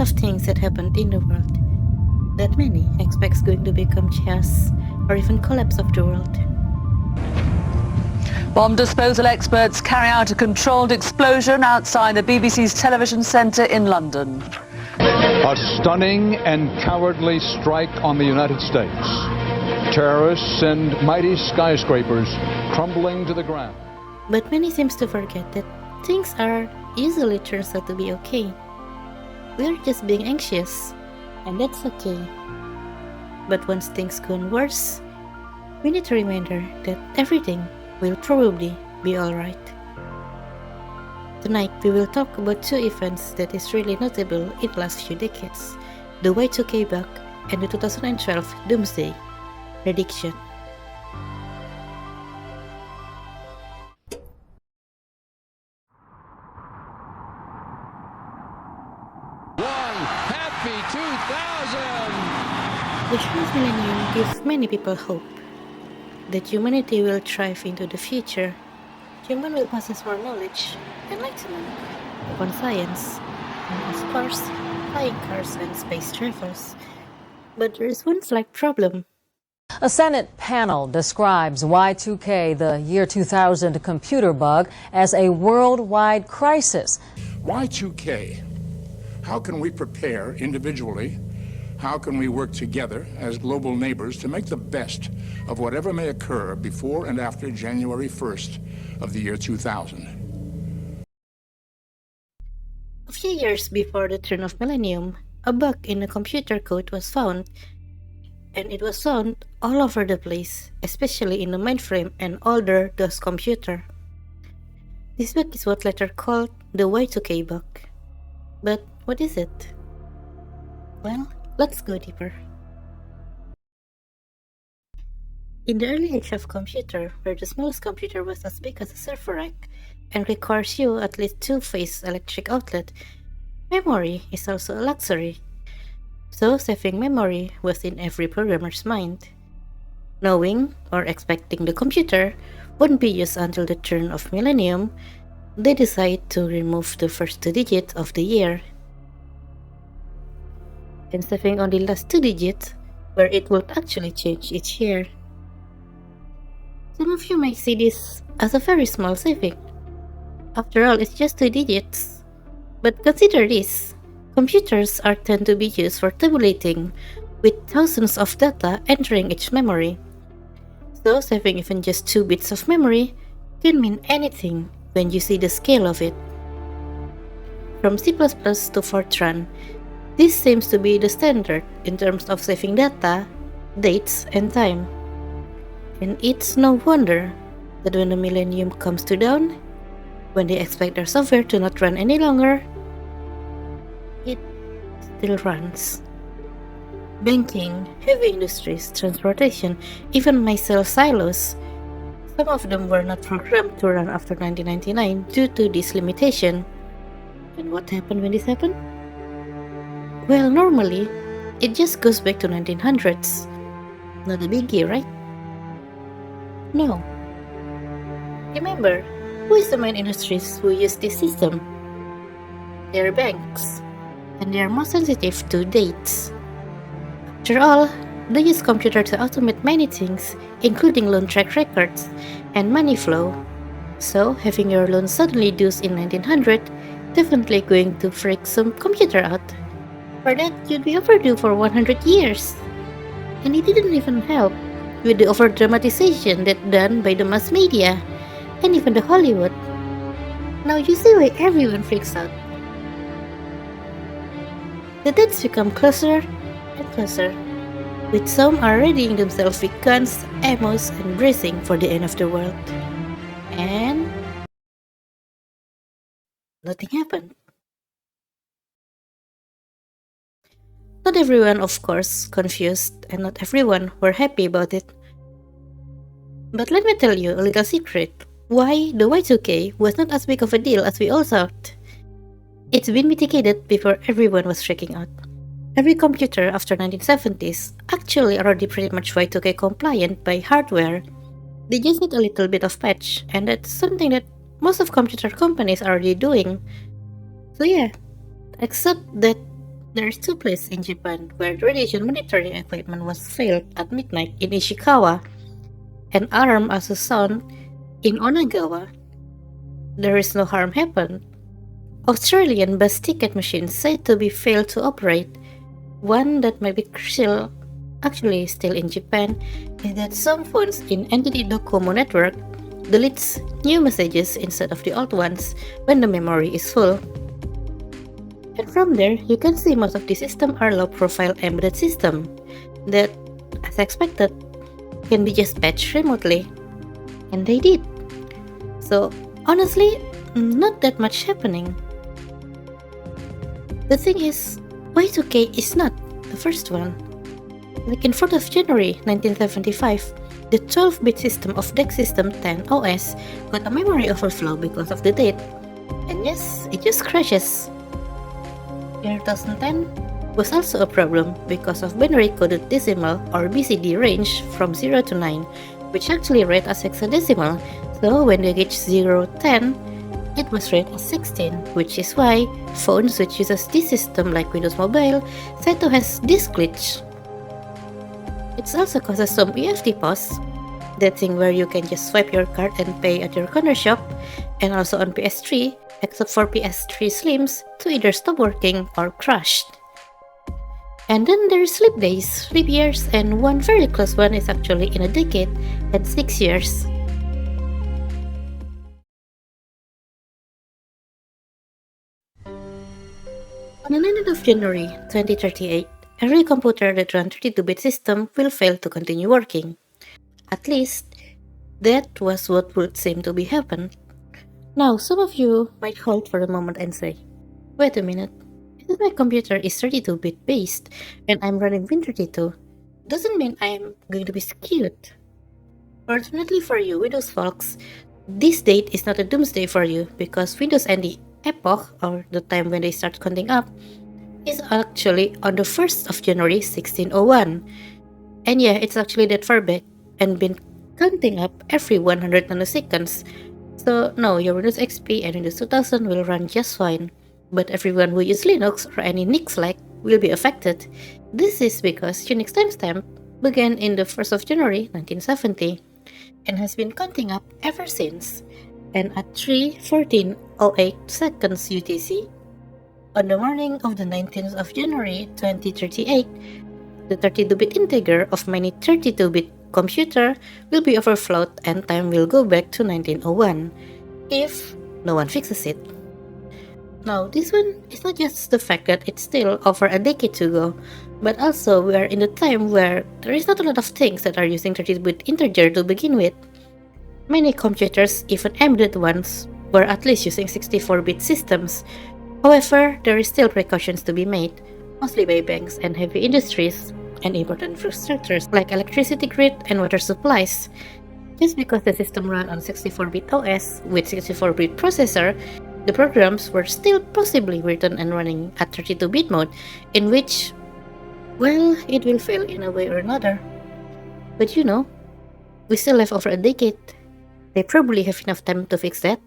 of things that happened in the world that many expects going to become chaos or even collapse of the world. Bomb disposal experts carry out a controlled explosion outside the BBC's television centre in London. A stunning and cowardly strike on the United States. Terrorists send mighty skyscrapers crumbling to the ground. But many seems to forget that things are usually turns out to be okay. We're just being anxious, and that's okay. But once things go worse, we need a reminder that everything will probably be alright. Tonight we will talk about two events that is really notable in the last few decades, the Y2K Bug and the 2012 Doomsday Prediction. Happy 2000! The first millennium gives many people hope that humanity will thrive into the future. Human will possess more knowledge, enlightenment upon science, and of course, flying cars and space travels. But there is one slight problem. A Senate panel describes Y2K, the year 2000 computer bug, as a worldwide crisis. Y2K. How can we prepare individually? How can we work together as global neighbors to make the best of whatever may occur before and after January 1st of the year 2000? A few years before the turn of millennium, a bug in the computer code was found, and it was found all over the place, especially in the mainframe and older DOS computer. This bug is what later called the Y2K bug. But what is it? Well, let's go deeper. In the early age of computer, where the smallest computer was as big as a server rack and requires you at least two-phase electric outlet, memory is also a luxury. So saving memory was in every programmer's mind. Knowing or expecting the computer wouldn't be used until the turn of millennium, they decide to remove the first two digits of the year and saving on the last two digits, where it would actually change each year. Some of you might see this as a very small saving. After all, it's just two digits. But consider this. Computers are tend to be used for tabulating, with thousands of data entering each memory. So saving even just 2 bits of memory can mean anything when you see the scale of it. From C++ to Fortran, this seems to be the standard in terms of saving data, dates, and time. And it's no wonder that when the millennium comes to dawn, when they expect their software to not run any longer, it still runs. Banking, heavy industries, transportation, even my cell silos, some of them were not programmed to run after 1999 due to this limitation. And what happened when this happened? Well, normally, it just goes back to 1900s. Not a biggie, right? No. Remember, who is the main industries who use this system? They are banks, and they are more sensitive to dates. After all, they use computer to automate many things, including loan track records and money flow. So, having your loan suddenly due in 1900 definitely going to freak some computer out. For that, you'd be overdue for 100 years. And it didn't even help with the over-dramatization that done by the mass media and even the Hollywood. Now you see why everyone freaks out. The dates become closer and closer, with some are readying themselves with guns, ammos, and bracing for the end of the world. And nothing happened. Not everyone, of course, confused, and not everyone were happy about it. But let me tell you a little secret, why the Y2K was not as big of a deal as we all thought. It's been mitigated before everyone was freaking out. Every computer after 1970s actually already pretty much Y2K compliant by hardware. They just need a little bit of patch, and that's something that most of computer companies are already doing. So yeah, except that There's two places in Japan where the radiation monitoring equipment was failed at midnight in Ishikawa, and alarm also sound in Onagawa. There is no harm happened. Australian bus ticket machines said to be failed to operate. One that might be crucial, actually still in Japan, is that some phones in NTT Docomo network deletes new messages instead of the old ones when the memory is full. And from there, you can see most of the system are low-profile embedded system that, as expected, can be just patched remotely. And they did. So, honestly, not that much happening. The thing is, Y2K is not the first one. Like in 4th of January 1975, the 12-bit system of DEC System 10 OS got a memory overflow because of the date. And yes, it just crashes. Year 2010 was also a problem because of binary coded decimal or BCD range from 0 to 9, which actually read as hexadecimal, so when they reached 0, 10, it was read as 16, which is why phones which uses this system like Windows Mobile said to has this glitch. It also causes some EFT pause, that thing where you can just swipe your card and pay at your corner shop, and also on PS3, except for PS3 Slims, to either stop working or crashed. And then there's sleep days, sleep years, and one very close one is actually in a decade and 6 years. On the 9th of January 2038, every computer that runs 32-bit system will fail to continue working. At least, that was what would seem to be happen. Now, some of you might hold for a moment and say, wait a minute, if my computer is 32-bit based and I'm running Win32, doesn't mean I'm going to be skewed. Fortunately for you, Windows folks, this date is not a doomsday for you because Windows NT epoch, or the time when they start counting up, is actually on the 1st of January 1601. And yeah, it's actually that far back and been counting up every 100 nanoseconds. So no, your Windows XP and Windows 2000 will run just fine, but everyone who uses Linux or any Nix-like will be affected. This is because Unix timestamp began in the 1st of January 1970 and has been counting up ever since. And at 3:14:08 seconds UTC, on the morning of the 19th of January 2038, the 32-bit integer of many 32-bit computer will be overflowed and time will go back to 1901, if no one fixes it. Now, this one is not just the fact that it's still over a decade to go, but also we are in the time where there is not a lot of things that are using 32-bit integer to begin with. Many computers, even embedded ones, were at least using 64-bit systems. However, there is still precautions to be made, mostly by banks and heavy industries, and important infrastructures like electricity grid and water supplies. Just because the system ran on 64-bit OS with 64-bit processor, the programs were still possibly written and running at 32-bit mode, in which, well, it will fail in a way or another. But you know, we still have over a decade. They probably have enough time to fix that.